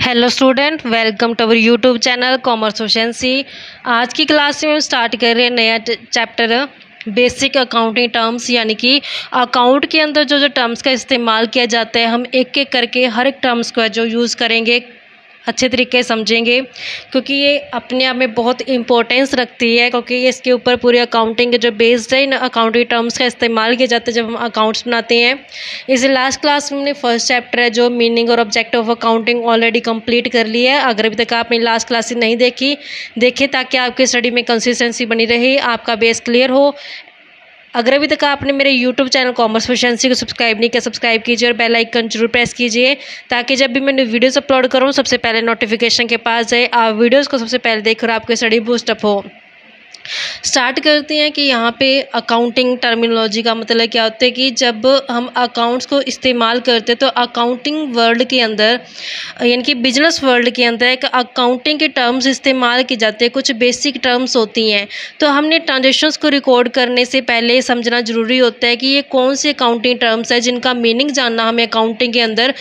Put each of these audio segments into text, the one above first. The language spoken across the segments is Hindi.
Hello student, welcome to our YouTube channel commerce efficiency. आज की क्लास में हम स्टार्ट कर रहे हैं नया चैप्टर बेसिक अकाउंटिंग टर्म्स, यानी कि अकाउंट के अंदर जो टर्म्स का इस्तेमाल किया जाता है हम एक एक करके हर एक टर्म्स को जो यूज़ करेंगे अच्छे तरीके से समझेंगे, क्योंकि ये अपने आप में बहुत इंपॉर्टेंस रखती है, क्योंकि ये इसके ऊपर पूरी अकाउंटिंग जो बेस्ड है इन अकाउंटिंग टर्म्स का इस्तेमाल किया जाता है जब हम अकाउंट्स बनाते हैं। इस लास्ट क्लास में हमने फर्स्ट चैप्टर है जो मीनिंग और objective of accounting already complete कर लिया है। अगर अभी तक आपने लास्ट क्लास नहीं देखे ताकि आपकी स्टडी में कंसिस्टेंसी बनी रहे, आपका बेस क्लियर हो। अगर अभी तक आपने मेरे YouTube चैनल कॉमर्स एफिशिएंसी को सब्सक्राइब नहीं किया, सब्सक्राइब कीजिए और बेल आइकन जरूर प्रेस कीजिए ताकि जब भी मैं वीडियोस अपलोड करूँ सबसे पहले नोटिफिकेशन के पास जाए, आप वीडियोस को सबसे पहले देखकर आपकी स्टडी बूस्टअप हो। स्टार्ट करते हैं कि यहाँ पे अकाउंटिंग टर्मिनोलॉजी का मतलब क्या होता है कि जब हम अकाउंट्स को इस्तेमाल करते हैं तो अकाउंटिंग वर्ल्ड के अंदर, यानी कि बिजनेस वर्ल्ड के अंदर एक अकाउंटिंग के टर्म्स इस्तेमाल किए जाते हैं। कुछ बेसिक टर्म्स होती हैं, तो हमने ट्रांजेक्शन्स को रिकॉर्ड करने से पहले समझना ज़रूरी होता है कि ये कौन से अकाउंटिंग टर्म्स है जिनका मीनिंग जानना हमें अकाउंटिंग के अंदर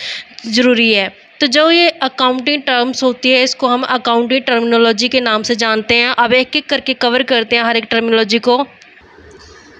ज़रूरी है। तो जो ये अकाउंटिंग टर्म्स होती है इसको हम अकाउंटिंग टर्मिनोलॉजी के नाम से जानते हैं। अब एक एक करके कवर करते हैं हर एक टर्मिनोलॉजी को।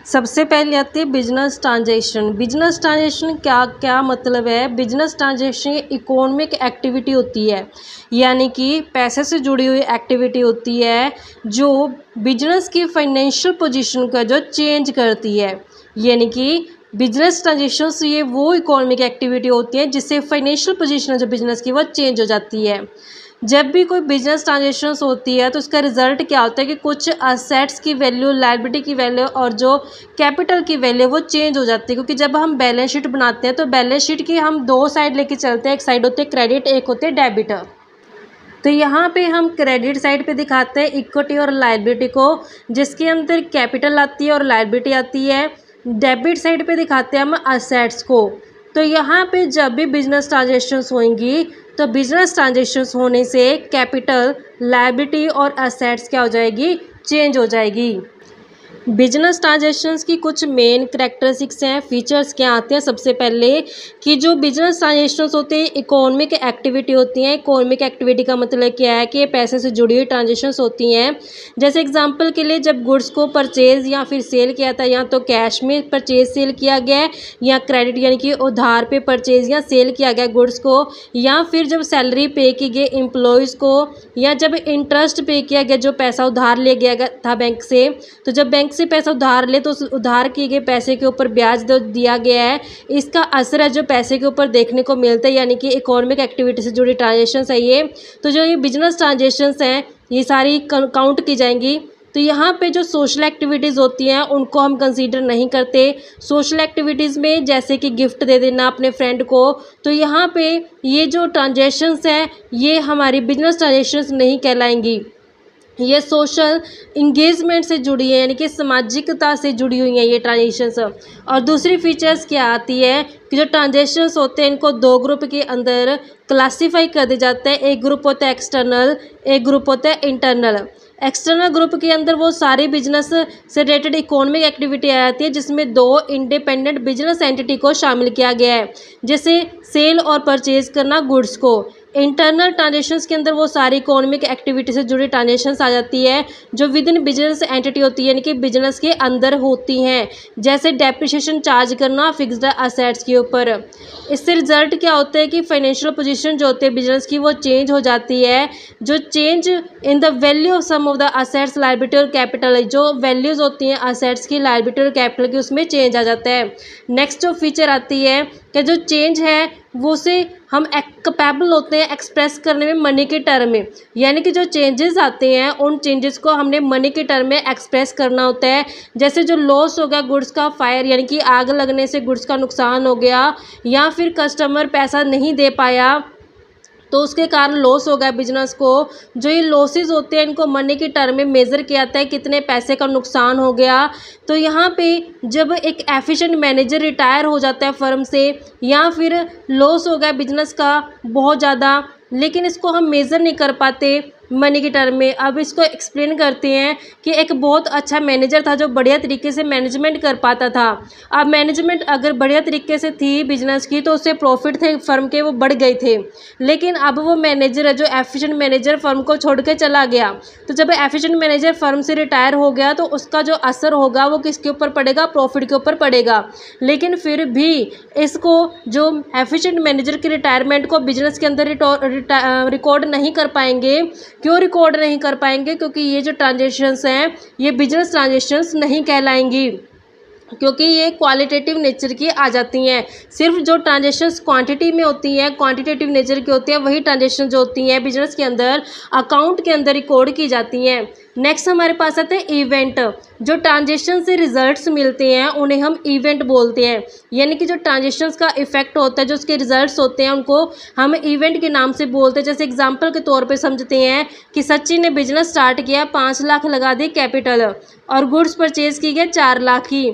सबसे पहले आती है बिजनेस ट्रांजैक्शन। बिजनेस ट्रांजैक्शन क्या मतलब है? बिजनेस ट्रांजैक्शन इकोनॉमिक एक्टिविटी होती है, यानी कि पैसे से जुड़ी हुई एक्टिविटी होती है जो बिजनेस की फाइनेंशियल पोजीशन का जो चेंज करती है। यानी कि बिजनेस ट्रांजेक्शन्स ये वो इकोनॉमिक एक्टिविटी होती है जिससे फाइनेंशियल पोजीशन जो बिजनेस की वो चेंज हो जाती है। जब भी कोई बिजनेस ट्रांजेक्शन्स होती है तो उसका रिजल्ट क्या होता है कि कुछ असेट्स की वैल्यू, लायबिलिटी की वैल्यू और जो कैपिटल की वैल्यू वो चेंज हो जाती है। क्योंकि जब हम बैलेंस शीट बनाते हैं तो बैलेंस शीट की हम दो साइड लेके चलते हैं, एक साइड होती है क्रेडिट, एक होते हैं डेबिट। तो यहाँ पे हम क्रेडिट साइड पे दिखाते हैं इक्विटी और लायबिलिटी को, जिसके अंदर कैपिटल आती है और लायबिलिटी आती है। डेबिट साइड पे दिखाते हैं हम असेट्स को। तो यहाँ पे जब भी बिजनेस ट्रांजेक्शन्स होंगी तो बिजनेस ट्रांजेक्शन्स होने से कैपिटल, लायबिलिटी और असेट्स क्या हो जाएगी? चेंज हो जाएगी। बिजनेस ट्रांजेक्शन्स की कुछ मेन करैक्टरिस्टिक्स हैं, फीचर्स क्या आते हैं। सबसे पहले कि जो बिजनेस ट्रांजेक्शन्स होते हैं इकोनॉमिक एक्टिविटी होती हैं। इकोनॉमिक एक्टिविटी का मतलब क्या है कि पैसे से जुड़ी हुई ट्रांजेक्शन्स होती हैं। जैसे एग्जांपल के लिए जब गुड्स को परचेज या फिर सेल किया था, या तो कैश में परचेज सेल किया गया है या क्रेडिट यानी कि उधार पे परचेज या सेल किया गया गुड्स को, या फिर जब सैलरी पे की गई एम्प्लॉयज़ को, या जब इंटरेस्ट पे किया गया जो पैसा उधार ले गया था बैंक से। तो जब बैंक से पैसा उधार ले तो उस उधार किए गए पैसे के ऊपर ब्याज दिया गया है, इसका असर है जो पैसे के ऊपर देखने को मिलता है, यानी कि इकोनॉमिक एक्टिविटी से जुड़ी ट्रांजेक्शन्स है ये। तो जो ये बिजनेस ट्रांजेक्शन्स हैं ये सारी काउंट की जाएंगी। तो यहाँ पे जो सोशल एक्टिविटीज़ होती हैं उनको हम कंसीडर नहीं करते। सोशल एक्टिविटीज़ में जैसे कि गिफ्ट दे देना अपने फ्रेंड को, तो यहाँ पे ये जो ट्रांजेक्शन्स हैं ये हमारी बिजनेस ट्रांजेक्शन्स नहीं कहलाएंगी। ये सोशल इंगेजमेंट से जुड़ी है, यानी कि सामाजिकता से जुड़ी हुई हैं ये ट्रांजेक्शन्स। और दूसरी फीचर्स क्या आती है कि जो ट्रांजेक्शन्स होते हैं इनको दो ग्रुप के अंदर क्लासीफाई कर दिया जाता है। एक ग्रुप होता है एक्सटर्नल, एक ग्रुप होता है इंटरनल। एक्सटर्नल ग्रुप के अंदर वो सारी बिजनेस से रिलेटेड इकोनॉमिक एक्टिविटी आ जाती है जिसमें दो इंडिपेंडेंट बिजनेस एंटिटी को शामिल किया गया है, जैसे सेल और परचेज करना गुड्स को। इंटरनल ट्रांजेक्शन्स के अंदर वो सारी इकोनॉमिक एक्टिविटी से जुड़ी ट्रांजेक्शन्स आ जाती है जो विद इन बिजनेस एंटिटी होती है, यानी कि बिजनेस के अंदर होती हैं, जैसे डेप्रिसिएशन चार्ज करना फिक्स्ड असेट्स के ऊपर। इससे रिजल्ट क्या होता है कि फाइनेंशियल पोजीशन जो होती है बिजनेस की वो चेंज हो जाती है। जो change in the value of some of the assets, liability और कैपिटल, जो वैल्यूज़ होती हैं असेट्स की, लायबिलिटी और कैपिटल की, उसमें चेंज आ जाता है। नेक्स्ट जो फीचर आती है कि जो चेंज है वो से हम कैपेबल होते हैं एक्सप्रेस करने में मनी के टर्म में, यानी कि जो चेंजेस आते हैं उन चेंजेस को हमने मनी के टर्म में एक्सप्रेस करना होता है। जैसे जो लॉस हो गया गुड्स का, फायर यानी कि आग लगने से गुड्स का नुकसान हो गया, या फिर कस्टमर पैसा नहीं दे पाया तो उसके कारण लॉस हो गया बिजनेस को। जो ये लॉसेस होते हैं इनको मनी के टर्म में मेज़र किया जाता है, कितने पैसे का नुकसान हो गया। तो यहाँ पे जब एक एफिशिएंट मैनेजर रिटायर हो जाता है फर्म से, या फिर लॉस हो गया बिजनेस का बहुत ज़्यादा, लेकिन इसको हम मेज़र नहीं कर पाते, मनी की टर्म में। अब इसको एक्सप्लेन करते हैं कि एक बहुत अच्छा मैनेजर था जो बढ़िया तरीके से मैनेजमेंट कर पाता था। अब मैनेजमेंट अगर बढ़िया तरीके से थी बिजनेस की तो उससे प्रॉफिट थे फर्म के वो बढ़ गए थे। लेकिन अब वो मैनेजर है जो एफिशिएंट मैनेजर फर्म को छोड़ के चला गया। तो जब एफिशिएंट मैनेजर फर्म से रिटायर हो गया तो उसका जो असर होगा वो किसके ऊपर पड़ेगा, प्रॉफिट के ऊपर पड़ेगा। लेकिन फिर भी इसको जो एफिशिएंट मैनेजर की रिटायरमेंट को बिजनेस के अंदर रिकॉर्ड नहीं कर पाएंगे। क्यों रिकॉर्ड नहीं कर पाएंगे? क्योंकि ये जो ट्रांजेक्शन्स हैं ये बिजनेस ट्रांजेक्शन्स नहीं कहलाएंगी, क्योंकि ये क्वालिटेटिव नेचर की आ जाती हैं। सिर्फ जो ट्रांजेक्शन्स क्वांटिटी में होती हैं, क्वांटिटेटिव नेचर की होती हैं, वही ट्रांजेक्शन जो होती हैं बिजनेस के अंदर अकाउंट के अंदर रिकॉर्ड की जाती हैं। नेक्स्ट हमारे पास आते हैं इवेंट। जो ट्रांजेक्शन से रिजल्ट्स मिलते हैं उन्हें हम इवेंट बोलते हैं। यानी कि जो ट्रांजेक्शन्स का इफेक्ट होता है, जो उसके रिजल्ट्स होते हैं, उनको हम इवेंट के नाम से बोलते हैं। जैसे एग्जांपल के तौर पे समझते हैं कि सचिन ने बिजनेस स्टार्ट किया, 5 लाख लगा दी कैपिटल और गुड्स परचेज की गई 4 लाख की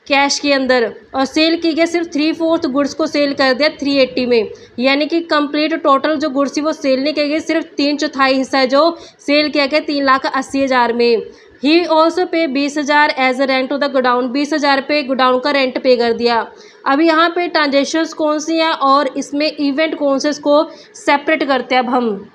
कैश के अंदर, और सेल की गई सिर्फ 3/4 गुड्स को सेल कर दिया 380 में। यानी कि कंप्लीट टोटल जो गुड्स थी वो सेल नहीं की गई, सिर्फ 3/4 हिस्सा है जो सेल किया गया 3,80,000 में। ही also pay 20,000 as a rent to the godown, 20,000 pay godown का रेंट पे कर दिया। अब यहाँ पे ट्रांजेक्शन्स कौन सी हैं और इसमें इवेंट कौन से, इसको सेपरेट करते हैं अब हम।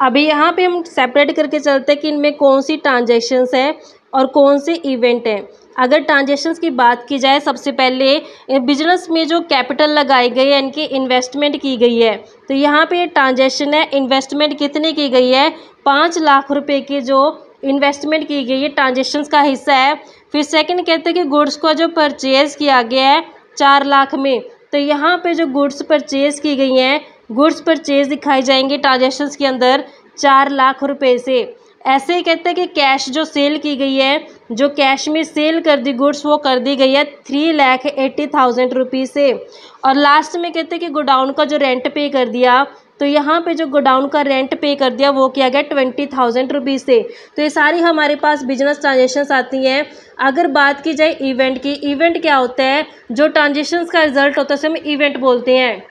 अभी यहाँ पे हम सेपरेट करके चलते हैं कि इनमें कौन सी ट्रांजेक्शन्स है और कौन से इवेंट हैं। अगर ट्रांजेक्शन्स की बात की जाए, सबसे पहले बिजनेस में जो कैपिटल लगाई गई है, इनकी इन्वेस्टमेंट की गई है, तो यहाँ पे ट्रांजेक्शन है। इन्वेस्टमेंट कितनी की गई है? 5 लाख रुपए की जो इन्वेस्टमेंट की गई है ट्रांजेक्शन्स का हिस्सा है। फिर सेकंड कहते हैं कि गुड्स को जो परचेज किया गया है 4 लाख में, तो यहाँ पे जो गुड्स परचेज की गई हैं, गुड्स परचेज दिखाई जाएंगे ट्रांजेक्शन्स के अंदर 4 लाख रुपए से। ऐसे ही कहते हैं कि कैश जो सेल की गई है, जो कैश में सेल कर दी गुड्स, वो कर दी गई है 3,80,000 रुपीज़ से। और लास्ट में कहते हैं कि गोडाउन का जो रेंट पे कर दिया, तो यहाँ पे जो गोडाउन का रेंट पे कर दिया वो किया गया 20,000 रुपीज़ से। तो ये सारी हमारे पास बिजनेस ट्रांजेक्शन्स आती हैं। अगर बात की जाए इवेंट की, इवेंट क्या होता है? जो ट्रांजेक्शन्स का रिजल्ट होता है उसे हम इवेंट बोलते हैं।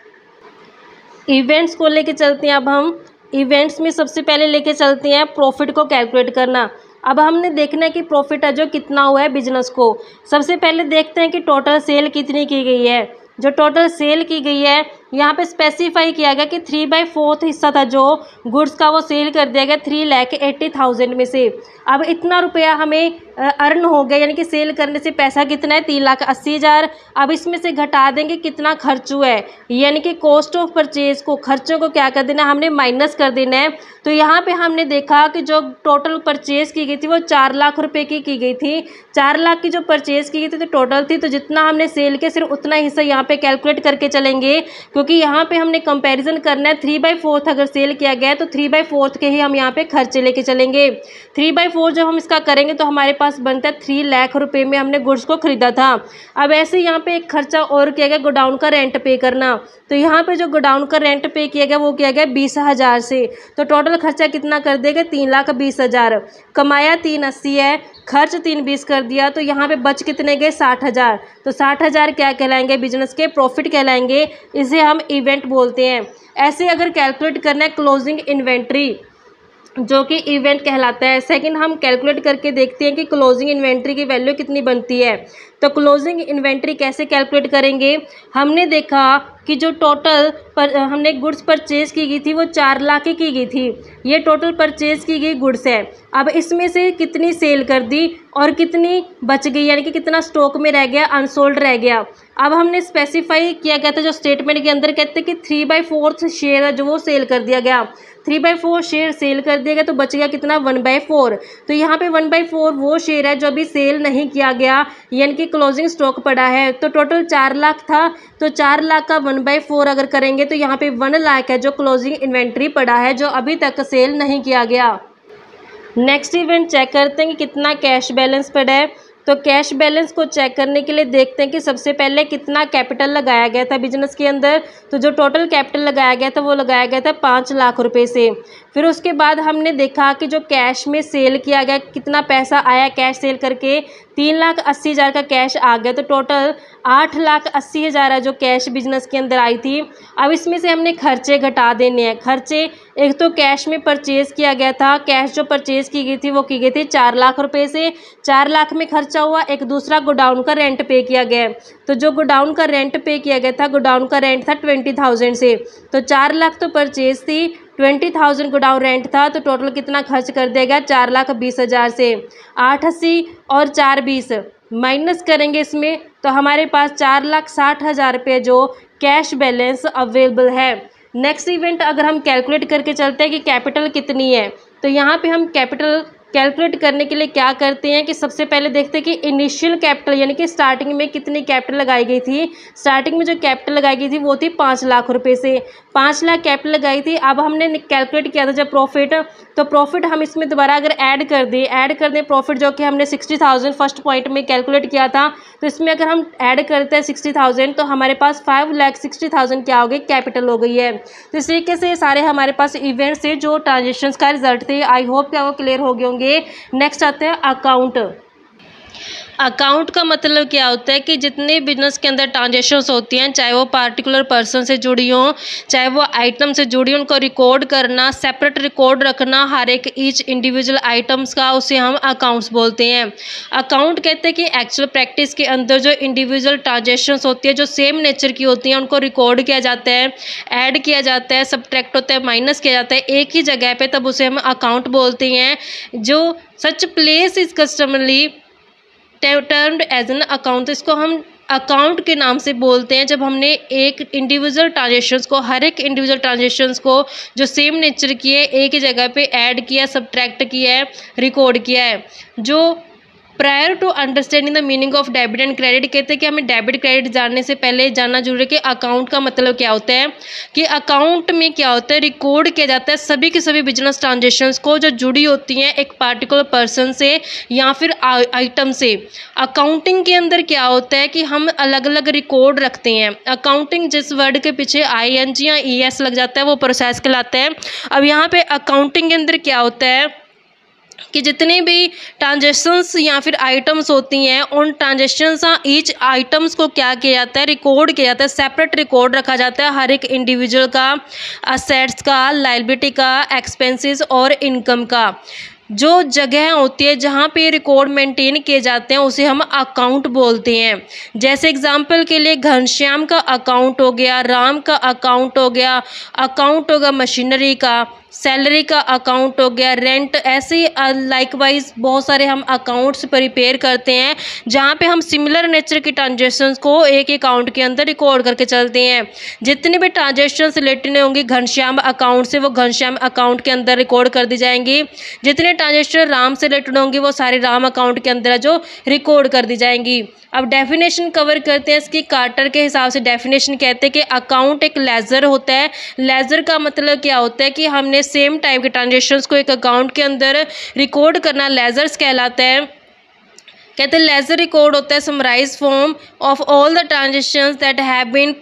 इवेंट्स को लेके चलते हैं अब हम। इवेंट्स में सबसे पहले लेके चलते हैं प्रॉफिट को कैलकुलेट करना। अब हमने देखना है कि प्रॉफिट है जो कितना हुआ है बिजनेस को। सबसे पहले देखते हैं कि टोटल सेल कितनी की गई है। जो टोटल सेल की गई है यहाँ पे स्पेसिफाई किया गया कि 3/4 हिस्सा था जो गुड्स का, वो सेल कर दिया गया 3,80,000 में से। अब इतना रुपया हमें अर्न हो गया, यानी कि सेल करने से पैसा कितना है? 3,80,000। अब इसमें से घटा देंगे कितना खर्च हुआ है, यानी कि कॉस्ट ऑफ परचेज को, खर्चों को क्या कर देना, हमने माइनस कर देना है। तो यहाँ पे हमने देखा कि जो टोटल परचेज की गई थी वो 4 लाख रुपए की गई थी। 4 लाख की जो परचेज की गई थी तो टोटल थी, तो जितना हमने सेल किया सिर्फ उतना हिस्सा यहाँ पे कैलकुलेट करके चलेंगे, क्योंकि यहाँ पे हमने कंपैरिजन करना है। 3/4 अगर सेल किया गया है तो 3/4 के ही हम यहाँ पे खर्चे लेके चलेंगे। 3/4 जब हम इसका करेंगे तो हमारे पास बनता है 3 लाख रुपए में हमने गुड्स को खरीदा था। अब ऐसे यहाँ पे एक खर्चा और किया गया, गोडाउन का रेंट पे करना। तो यहाँ पे जो गोडाउन का रेंट पे किया गया वो किया गया 20,000 से। तो टोटल खर्चा कितना कर देगा? 3,20,000। कमाया 380 है, खर्च 320 कर दिया, तो यहाँ पे बच कितने गए? 60,000। तो 60,000 क्या कहलाएंगे? बिजनेस के प्रॉफिट कहलाएंगे। इसे हम इवेंट बोलते हैं। ऐसे अगर कैलकुलेट करना है क्लोजिंग इन्वेंट्री, जो कि इवेंट कहलाता है। सेकंड हम कैलकुलेट करके देखते हैं कि क्लोजिंग इन्वेंट्री की वैल्यू कितनी बनती है। तो क्लोजिंग इन्वेंट्री कैसे कैलकुलेट करेंगे? हमने देखा कि जो टोटल पर हमने गुड्स परचेज की गई थी वो 4 लाख की गई थी। ये टोटल परचेज की गई गुड्स है। अब इसमें से कितनी सेल कर दी और कितनी बच गई, यानी कि कितना स्टॉक में रह गया, अनसोल्ड रह गया। अब हमने स्पेसिफाई किया गया था जो स्टेटमेंट के अंदर, कहते हैं कि 3/4 शेयर है जो वो सेल कर दिया गया। 3/4 शेयर सेल कर दिया गया तो बच गया कितना? 1/4। तो यहाँ पे 1/4 वो शेयर है जो अभी सेल नहीं किया गया, यानी कि क्लोजिंग स्टॉक पड़ा है। तो टोटल 4 लाख था, तो 4 लाख का 1/4 अगर करेंगे तो यहाँ पे 1 लाख है जो क्लोजिंग इन्वेंट्री पड़ा है, जो अभी तक सेल नहीं किया गया। नेक्स्ट इवेंट चेक करते हैं कि कितना कैश बैलेंस पड़ा है। तो कैश बैलेंस को चेक करने के लिए देखते हैं कि सबसे पहले कितना कैपिटल लगाया गया था बिजनेस के अंदर। तो जो टोटल कैपिटल लगाया गया था वो लगाया गया था 5 लाख रुपए से। फिर उसके बाद हमने देखा कि जो कैश में सेल किया गया, कितना पैसा आया कैश सेल करके, 3,80,000 का कैश आ गया। तो टोटल 8,80,000 है जो कैश बिजनेस के अंदर आई थी। अब इसमें से हमने खर्चे घटा देने हैं। खर्चे, एक तो कैश में परचेज़ किया गया था, कैश जो परचेज़ की गई थी वो की गई थी 4 लाख रुपए से, 4 लाख में खर्चा हुआ। एक दूसरा गोडाउन का रेंट पे किया गया। तो जो गोडाउन का रेंट पे किया गया था, गोडाउन का रेंट था 20,000 से। तो 4 लाख तो परचेज़ थी, 20,000 गोडाउन रेंट था। तो टोटल कितना खर्च कर दिया गया, 4,20,000 से 880 और 420 माइनस करेंगे इसमें, तो हमारे पास 4,60,000 रुपये जो कैश बैलेंस अवेलेबल है। नेक्स्ट इवेंट अगर हम कैलकुलेट करके चलते हैं कि कैपिटल कितनी है, तो यहाँ पे हम कैपिटल कैलकुलेट करने के लिए क्या करते हैं कि सबसे पहले देखते हैं कि इनिशियल कैपिटल यानी कि स्टार्टिंग में कितनी कैपिटल लगाई गई थी। स्टार्टिंग में जो कैपिटल लगाई गई थी वो थी 5 लाख रुपए से, 5 लाख कैपिटल लगाई थी। अब हमने कैलकुलेट किया था जब प्रॉफिट, तो प्रॉफिट हम इसमें दोबारा अगर ऐड कर दें प्रॉफिट जो कि हमने 60,000 फर्स्ट पॉइंट में कैलकुलेट किया था, तो इसमें अगर हम ऐड करते हैं 60,000 तो हमारे पास 5,60,000 क्या हो गई, कैपिटल हो गई है। तो इस तरीके से सारे हमारे पास इवेंट्स थे जो ट्रांजेक्शन्स का रिजल्ट थे। आई होप कि आपको क्लियर हो गए होंगे। नेक्स्ट आते हैं अकाउंट। अकाउंट का मतलब क्या होता है कि जितने बिजनेस के अंदर ट्रांजेक्शन्स होती हैं, चाहे वो पार्टिकुलर पर्सन से जुड़ी हों, चाहे वो आइटम से जुड़ी हों, उनको रिकॉर्ड करना, सेपरेट रिकॉर्ड रखना हर एक ईच इंडिविजुअल आइटम्स का, उसे हम अकाउंट्स बोलते हैं। अकाउंट कहते हैं कि एक्चुअल प्रैक्टिस के अंदर जो इंडिविजुअल ट्रांजेक्शन्स होती है जो सेम नेचर की होती हैं उनको रिकॉर्ड किया जाता है, ऐड किया जाता है, सब्ट्रैक्ट होता है, माइनस किया जाता है एक ही जगह पे, तब उसे हम अकाउंट बोलते हैं। जो such place is customarily termed as an account, इसको हम अकाउंट के नाम से बोलते हैं जब हमने एक इंडिविजुअल ट्रांजेक्शन्स को, हर एक इंडिविजुअल ट्रांजेक्शन्स को जो सेम नेचर की है एक ही जगह पे ऐड किया, सब्ट्रैक्ट किया है, रिकॉर्ड किया है। जो prior to understanding the meaning of debit and credit, कहते हैं कि हमें डेबिट क्रेडिट जानने से पहले जानना जरूरी है कि अकाउंट का मतलब क्या होता है। कि अकाउंट में क्या होता है, रिकॉर्ड किया जाता है सभी के सभी बिजनेस ट्रांजेक्शन्स को जो जुड़ी होती हैं एक पार्टिकुलर पर्सन से या फिर आइटम से। अकाउंटिंग के अंदर क्या होता है कि हम अलग अलग रिकॉर्ड रखते हैं। अकाउंटिंग जिस वर्ड के पीछे ING या ES लग जाता है वो प्रोसेस कहलाता है। अब यहाँ पे अकाउंटिंग के अंदर क्या होता है कि जितने भी ट्रांजेक्शन्स या फिर आइटम्स होती हैं उन ट्रांजेक्शन्स ईच आइटम्स को क्या किया जाता है, रिकॉर्ड किया जाता है, सेपरेट रिकॉर्ड रखा जाता है हर एक इंडिविजुअल का, असेट्स का, लायबिलिटी का, एक्सपेंसेस और इनकम का। जो जगह होती है जहाँ पे रिकॉर्ड मेंटेन किए जाते हैं उसे हम अकाउंट बोलते हैं। जैसे एग्जांपल के लिए घनश्याम का अकाउंट हो गया, राम का अकाउंट हो गया, अकाउंट होगा मशीनरी का, सैलरी का अकाउंट हो गया, रेंट, ऐसे लाइकवाइज बहुत सारे हम अकाउंट्स प्रिपेयर करते हैं जहाँ पे हम सिमिलर नेचर की ट्रांजेक्शन्स को एक अकाउंट के अंदर रिकॉर्ड करके चलते हैं। जितनी भी ट्रांजेक्शन्स रिलेटेड होंगी घनश्याम अकाउंट से वो घनश्याम अकाउंट के अंदर रिकॉर्ड कर दी जाएंगी। जितने ट्रांजेक्शन राम से रिलेटेड होंगी वो सारे राम अकाउंट के अंदर जो रिकॉर्ड कर दी जाएंगी। अब डेफिनेशन कवर करते हैं इसकी। कार्टर के हिसाब से डेफिनेशन कहते हैं कि अकाउंट एक लेजर होता है। लेजर का मतलब क्या होता है कि हमने सेम टाइप के ट्रांजेक्शन्स को एक अकाउंट के अंदर रिकॉर्ड करना लेजर्स कहलाता है। कहते हैं लेजर रिकॉर्ड होता है summarise form of all the transactions that have been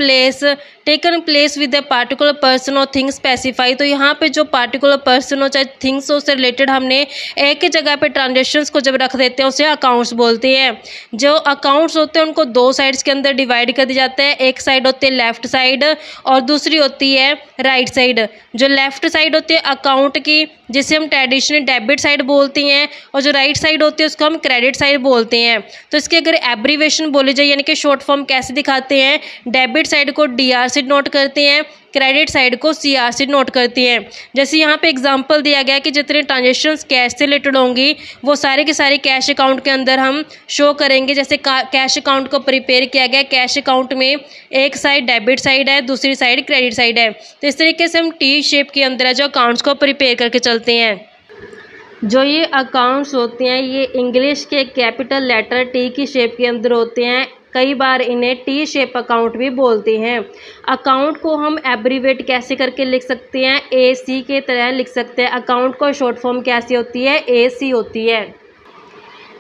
taken place with the particular person और थिंग स्पेसिफाई। तो यहाँ पे जो पार्टिकुलर पर्सन हो चाहे थिंग्स हो उससे रिलेटेड हमने एक ही जगह पे ट्रांजेक्शन्स को जब रख देते हैं उसे अकाउंट्स बोलते हैं। जो अकाउंट्स होते हैं उनको दो साइड्स के अंदर डिवाइड कर दिया जाता है। एक साइड होती है लेफ्ट साइड और दूसरी होती है राइट साइड। जो लेफ्ट साइड होती है अकाउंट की जिसे हम ट्रेडिशनल डेबिट साइड बोलते हैं और जो राइट साइड होती है उसको हम क्रेडिट साइड बोलते हैं। तो इसकी अगर एब्रीवेशन बोली जाए यानी कि शॉर्ट फॉर्म कैसे दिखाते हैं, डेबिट साइड को DR से नोट करते हैं, क्रेडिट साइड को CR से नोट करते हैं। जैसे यहाँ पे एग्जांपल दिया गया कि जितने ट्रांजेक्शन्स कैश से रिलेटेड होंगी वो सारे के सारे कैश अकाउंट के अंदर हम शो करेंगे। जैसे कैश अकाउंट को प्रिपेयर किया गया, कैश अकाउंट में एक साइड डेबिट साइड है, दूसरी साइड क्रेडिट साइड है। तो इस तरीके से हम T शेप के अंदर जो अकाउंट्स को प्रिपेयर करके चलते हैं। जो ये अकाउंट्स होते हैं ये इंग्लिश के कैपिटल लेटर T की शेप के अंदर होते हैं। कई बार इन्हें T शेप अकाउंट भी बोलते हैं। अकाउंट को हम एब्रीवेट कैसे करके लिख सकते हैं, AC के तरह लिख सकते हैं। अकाउंट को शॉर्ट फॉर्म कैसी होती है, AC होती है।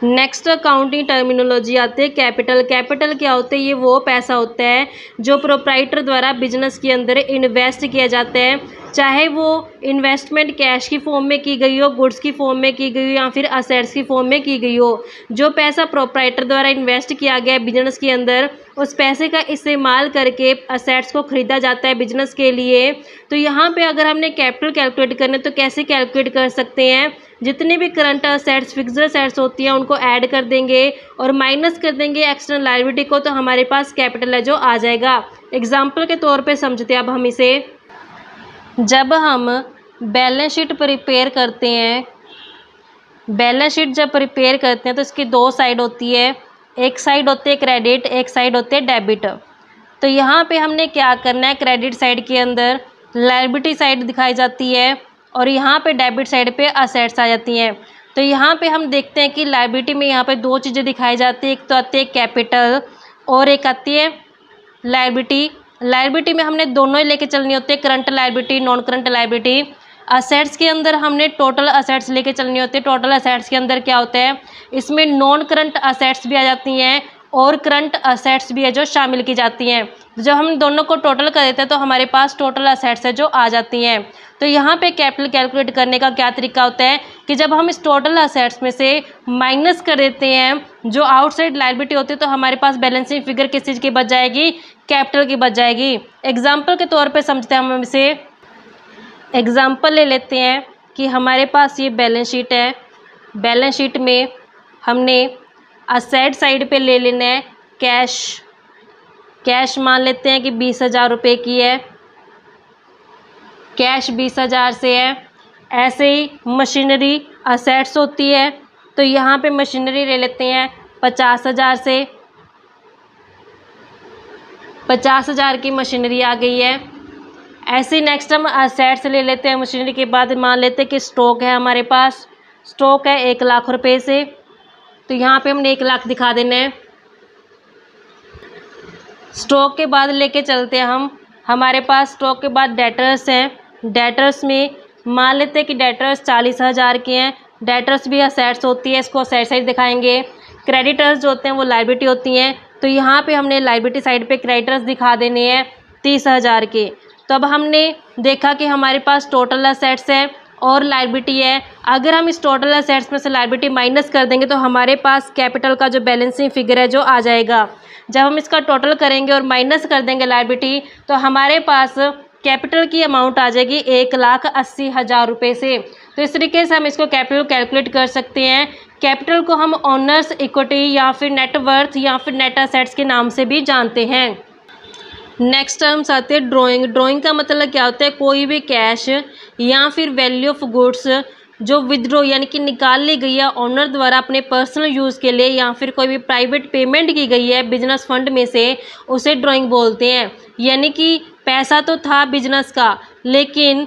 नेक्स्ट अकाउंटिंग टर्मिनोलॉजी आती है कैपिटल। कैपिटल क्या होता है? ये वो पैसा होता है जो प्रोप्राइटर द्वारा बिजनेस के अंदर इन्वेस्ट किया जाता है, चाहे वो इन्वेस्टमेंट कैश की फॉर्म में की गई हो, गुड्स की फॉर्म में की गई हो या फिर असेट्स की फॉर्म में की गई हो। जो पैसा प्रोप्राइटर द्वारा इन्वेस्ट किया गया है बिजनेस के अंदर, उस पैसे का इस्तेमाल करके असेट्स को ख़रीदा जाता है बिजनेस के लिए। तो यहाँ पे अगर हमने कैपिटल कैलकुलेट करना है तो कैसे कैलकुलेट कर सकते हैं? जितने भी करंट असेट्स, फिक्स्ड असेट्स होती हैं उनको ऐड कर देंगे और माइनस कर देंगे एक्सटर्नल लायबिलिटी को, तो हमारे पास कैपिटल है जो आ जाएगा। एग्जाम्पल के तौर पे समझते हैं अब हम इसे। जब हम बैलेंस शीट प्रिपेयर करते हैं, बैलेंस शीट जब प्रिपेयर करते हैं तो इसकी दो साइड होती है, एक साइड होती है क्रेडिट, एक साइड होती है डेबिट। तो यहाँ पे हमने क्या करना है, क्रेडिट साइड के अंदर लायबिलिटी साइड दिखाई जाती है और यहाँ पे डेबिट साइड पे असेट्स आ जाती हैं। तो यहाँ पे हम देखते हैं कि लायबिलिटी में यहाँ पे दो चीज़ें दिखाई जाती है, एक तो आती है कैपिटल और एक आती है लायबिलिटी। लायबिलिटी में हमने दोनों ही लेके चलनी होती है, current liability, non current liability. Assets के अंदर हमने टोटल असेट्स लेके चलनी होती है। टोटल असेट्स के अंदर क्या होता है, इसमें नॉन करंट असेट्स भी आ जाती हैं और करंट असेट्स भी है जो शामिल की जाती हैं। जब हम दोनों को टोटल कर देते हैं तो हमारे पास टोटल असेट्स है जो आ जाती हैं। तो यहाँ पे कैपिटल कैलकुलेट करने का क्या तरीका होता है कि जब हम इस टोटल असेट्स में से माइनस कर देते हैं जो आउटसाइड लायबिलिटी होती है, तो हमारे पास बैलेंसिंग फिगर किस चीज़ की बच जाएगी, कैपिटल की बच जाएगी। एग्जाम्पल के तौर पर समझते हैं हम इसे। एग्जाम्पल ले लेते हैं कि हमारे पास ये बैलेंस शीट है। बैलेंस शीट में हमने असेट साइड पे ले लेना है कैश। कैश मान लेते हैं कि 20,000 रुपये की है, कैश 20,000 से है। ऐसे ही मशीनरी असेट्स होती है, तो यहाँ पे मशीनरी ले लेते हैं 50,000 से। 50,000 की मशीनरी आ गई है। ऐसे नेक्स्ट हम असेट्स ले लेते हैं। मशीनरी के बाद मान लेते हैं कि स्टॉक है हमारे पास। स्टॉक है 1 लाख रुपये से, तो यहाँ पे हमने 1 लाख दिखा देना है। स्टॉक के बाद लेके चलते हैं हम, हमारे पास स्टॉक के बाद डेटर्स हैं। डेटर्स में मान लेते हैं कि डेटर्स 40,000 के हैं। डेटर्स भी असेट्स होती है, इसको असेट साइड दिखाएंगे। क्रेडिटर्स जो होते हैं वो लायबिलिटी होती हैं, तो यहाँ पे हमने लायबिलिटी साइड पे क्रेडिटर्स दिखा देने हैं 30,000 के। तो अब हमने देखा कि हमारे पास टोटल असेट्स है और लायबिलिटी है। अगर हम इस टोटल असेट्स में से लायबिलिटी माइनस कर देंगे तो हमारे पास कैपिटल का जो बैलेंसिंग फिगर है जो आ जाएगा। जब हम इसका टोटल करेंगे और माइनस कर देंगे लायबिलिटी, तो हमारे पास कैपिटल की अमाउंट आ जाएगी 1,80,000 रुपये से। तो इस तरीके से हम इसको कैपिटल कैलकुलेट कर सकते हैं। कैपिटल को हम ऑनर्स इक्विटी या फिर नेटवर्थ या फिर नेट असेट्स के नाम से भी जानते हैं। नेक्स्ट टर्म्स आते हैं ड्राइंग। ड्राइंग का मतलब क्या होता है, कोई भी कैश या फिर वैल्यू ऑफ गुड्स जो विदड्रॉ यानी कि निकाल ली गई है ऑनर द्वारा अपने पर्सनल यूज़ के लिए, या फिर कोई भी प्राइवेट पेमेंट की गई है बिजनेस फंड में से, उसे ड्राइंग बोलते हैं। यानी कि पैसा तो था बिजनेस का, लेकिन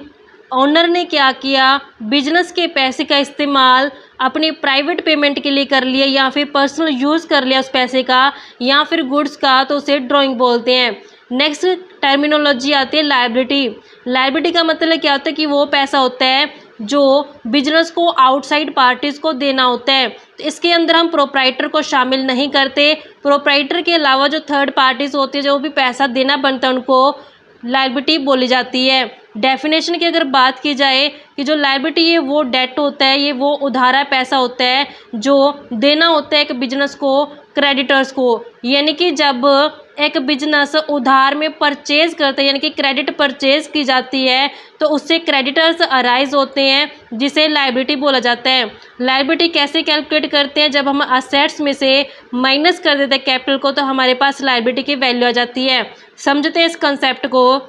ऑनर ने क्या किया, बिजनेस के पैसे का इस्तेमाल अपनी प्राइवेट पेमेंट के लिए कर लिया या फिर पर्सनल यूज़ कर लिया उस पैसे का या फिर गुड्स का, तो उसे ड्राइंग बोलते हैं। नेक्स्ट टर्मिनोलॉजी आती है लायबिलिटी। लायबिलिटी का मतलब क्या होता है कि वो पैसा होता है जो बिजनेस को आउटसाइड पार्टीज़ को देना होता है। तो इसके अंदर हम प्रोप्राइटर को शामिल नहीं करते। प्रोप्राइटर के अलावा जो थर्ड पार्टीज़ होती है जो भी पैसा देना बनता है उनको लायबिलिटी बोली जाती है। डेफिनेशन की अगर बात की जाए कि जो लायबिलिटी है वो डेट होता है, ये वो उधारा पैसा होता है जो देना होता है एक बिजनेस को क्रेडिटर्स को। यानी कि जब एक बिजनेस उधार में परचेज करते हैं यानी कि क्रेडिट परचेज की जाती है, तो उससे क्रेडिटर्स अराइज होते हैं जिसे लायबिलिटी बोला जाता है। लायबिलिटी कैसे कैलकुलेट करते हैं, जब हम असेट्स में से माइनस कर देते हैं कैपिटल को, तो हमारे पास लायबिलिटी की वैल्यू आ जाती है। समझते हैं इस कंसेप्ट को।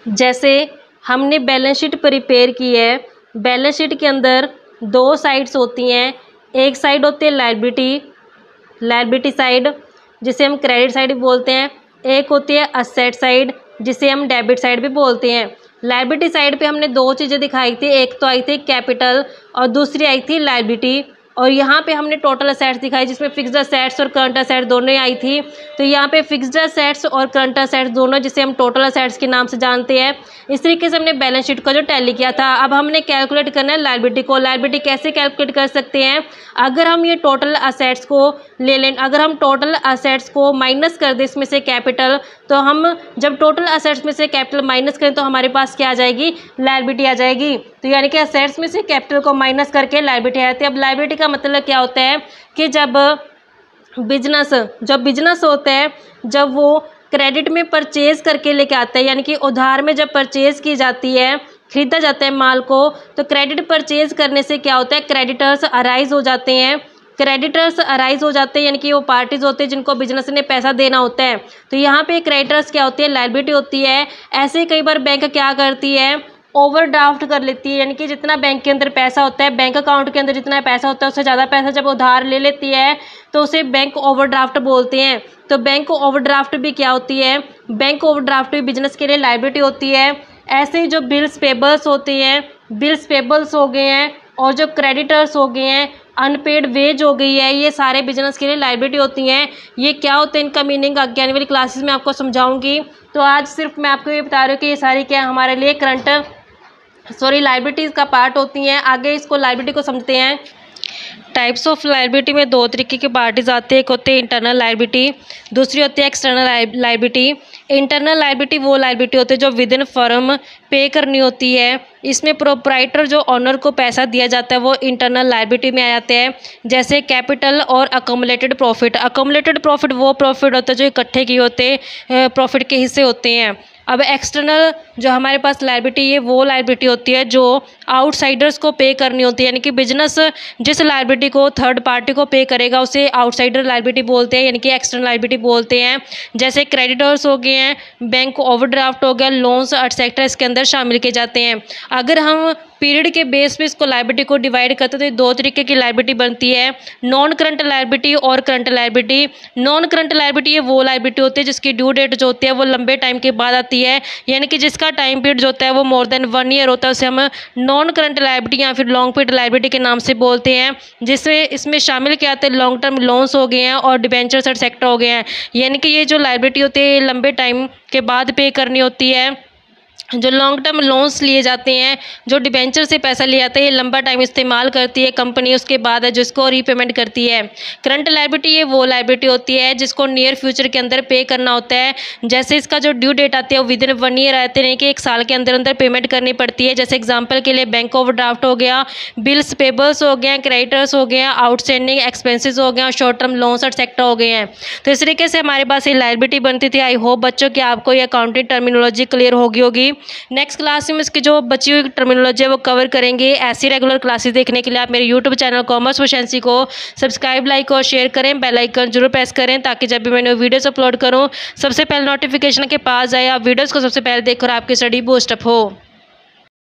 जैसे हमने बैलेंस शीट प्रिपेयर की है। बैलेंस शीट के अंदर दो साइड्स होती हैं। एक साइड होती है लायबिलिटी साइड जिसे हम क्रेडिट साइड भी बोलते हैं। एक होती है असेट साइड जिसे हम डेबिट साइड भी बोलते हैं। लायबिलिटी साइड पे हमने दो चीज़ें दिखाई थी, एक तो आई थी कैपिटल और दूसरी आई थी लायबिलिटी। और यहाँ पे हमने टोटल असेट्स दिखाई जिसमें फिक्स्ड असेट्स और करंट असेट्स दोनों ही आई थी। तो यहाँ पे फिक्स्ड असेट्स और करंट असेट्स दोनों, जिसे हम टोटल असेट्स के नाम से जानते हैं। इस तरीके से हमने बैलेंस शीट को जो टैली किया था। अब हमने कैलकुलेट करना है लायबिलिटी को। लायबिलिटी कैसे कैलकुलेट कर सकते हैं? अगर हम ये टोटल असेट्स को ले लें, अगर हम टोटल असेट्स को माइनस कर दें इसमें से कैपिटल, तो हम जब टोटल असेट्स में से कैपिटल माइनस करें तो हमारे पास क्या आ जाएगी? लायबिलिटी आ जाएगी। तो यानी कि असेट्स में से कैपिटल को माइनस करके लायबिलिटी आती है। अब लायबिलिटी का मतलब क्या होता है कि जब बिजनेस होता है, जब वो क्रेडिट में परचेज करके लेके आता है, यानी कि उधार में जब परचेज की जाती है, खरीदा जाता है माल को, तो क्रेडिट परचेज करने से क्या होता है? क्रेडिटर्स अराइज हो जाते हैं। क्रेडिटर्स अराइज हो जाते हैं यानी कि वो पार्टीज होते हैं जिनको बिजनेस ने पैसा देना होता है। तो यहाँ पे क्रेडिटर्स क्या होती है? लायबिलिटी होती है। ऐसे कई बार बैंक क्या करती है? ओवरड्राफ्ट कर लेती है, यानी कि जितना बैंक के अंदर पैसा होता है, बैंक अकाउंट के अंदर जितना पैसा होता है उससे ज़्यादा पैसा जब उधार ले लेती है तो उसे बैंक ओवरड्राफ्ट बोलते हैं। तो बैंक ओवरड्राफ्ट भी क्या होती है? बैंक ओवरड्राफ्ट भी बिजनेस के लिए लायबिलिटी होती है। ऐसे ही जो बिल्स पेबल्स होते हैं, बिल्स पेबल्स हो गए हैं, और जो क्रेडिटर्स हो गए हैं, अनपेड वेज हो गई है, ये सारे बिजनेस के लिए लायबिलिटी होती हैं। ये क्या होते हैं, इनका मीनिंग आने वाली क्लासेस में आपको समझाऊंगी। तो आज सिर्फ मैं आपको ये बता रही हूँ कि ये सारी क्या हमारे लिए लायबिलिटीज़ का पार्ट होती हैं। आगे इसको लायबिलिटी को समझते हैं। टाइप्स ऑफ लायबिलिटी में दो तरीके के पार्टीज आते हैं। एक होते हैं इंटरनल लायबिलिटी, दूसरी होती है एक्सटर्नल लायबिलिटी। इंटरनल लायबिलिटी वो लायबिलिटी होती है जो विद इन फर्म पे करनी होती है। इसमें प्रोप्राइटर जो ऑनर को पैसा दिया जाता है वो इंटरनल लायबिलिटी में आ जाते हैं, जैसे कैपिटल और अकोमुलेटेड प्रॉफिट। अकोमुलेटेड प्रॉफिट वो प्रॉफिट होता है जो इकट्ठे किए होते प्रॉफिट के हिस्से होते हैं। अब एक्सटर्नल जो हमारे पास लायबिलिटी है वो लायबिलिटी होती है जो आउटसाइडर्स को पे करनी होती है, यानी कि बिजनेस जिस लायबिलिटी को थर्ड पार्टी को पे करेगा उसे आउटसाइडर लायबिलिटी बोलते हैं, यानी कि एक्सटर्नल लायबिलिटी बोलते हैं। जैसे क्रेडिटर्स हो गए हैं, बैंक ओवरड्राफ्ट हो गया, लोन्स एटसेट्रा इसके अंदर शामिल किए जाते हैं। अगर हम पीरियड के बेस पे इसको लायबिलिटी को डिवाइड करते हैं तो ये दो तरीके की लायबिलिटी बनती है, नॉन करंट लायबिलिटी और current liability. Non current liability ये वो लायबिलिटी होती है जिसकी ड्यू डेट जो होती है वो लंबे टाइम के बाद आती है, यानी कि जिसका टाइम पीरियड जो होता है वो मोर देन 1 ईयर होता है, उसे हम नॉन करंट लायबिलिटी या फिर लॉन्ग पीरियड लायबिलिटी के नाम से बोलते हैं। जिसमें इसमें शामिल क्या आते हैं? लॉन्ग टर्म लोन्स हो गए हैं और डिबेंचर्स एटसेट्रा हो गए हैं, यानी कि ये जो लायबिलिटी होती है लंबे टाइम के बाद पे करनी होती है। जो लॉन्ग टर्म लोन्स लिए जाते हैं, जो डिबेंचर से पैसा लिया जाता है, ये लंबा टाइम इस्तेमाल करती है कंपनी, उसके बाद है जिसको रीपेमेंट करती है। करंट लायबिलिटी ये वो लायबिलिटी होती है जिसको नियर फ्यूचर के अंदर पे करना होता है, जैसे इसका जो ड्यू डेट आती है वो विद इन 1 ईयर आते हैं कि 1 साल के अंदर अंदर पेमेंट करनी पड़ती है। जैसे एग्जाम्पल के लिए बैंक ओवरड्राफ्ट हो गया, बिल्स पेबल्स हो गए, क्रेडिटर्स हो गए, आउटस्टैंडिंग एक्सपेंसेस हो गए, शॉर्ट टर्म लोन्स एटसेट्रा हो गए हैं। तो इस तरीके से हमारे पास ये लायबिलिटी बनती थी। आई होप बच्चों कि आपको ये अकाउंटिंग टर्मिनोलॉजी क्लियर होगी। नेक्स्ट क्लास में इसकी जो बची हुई टर्मिनोलॉजी है वो कवर करेंगे। ऐसी रेगुलर क्लासेस देखने के लिए आप मेरे यूट्यूब चैनल कॉमर्स प्रोफिशिएंसी को सब्सक्राइब, लाइक और शेयर करें। बेल आइकन जरूर प्रेस करें ताकि जब भी मैंने वीडियोस अपलोड करूं सबसे पहले नोटिफिकेशन के पास जाए, आप वीडियोस को सबसे पहले देखकर आपकी स्टडी बूस्ट अप हो।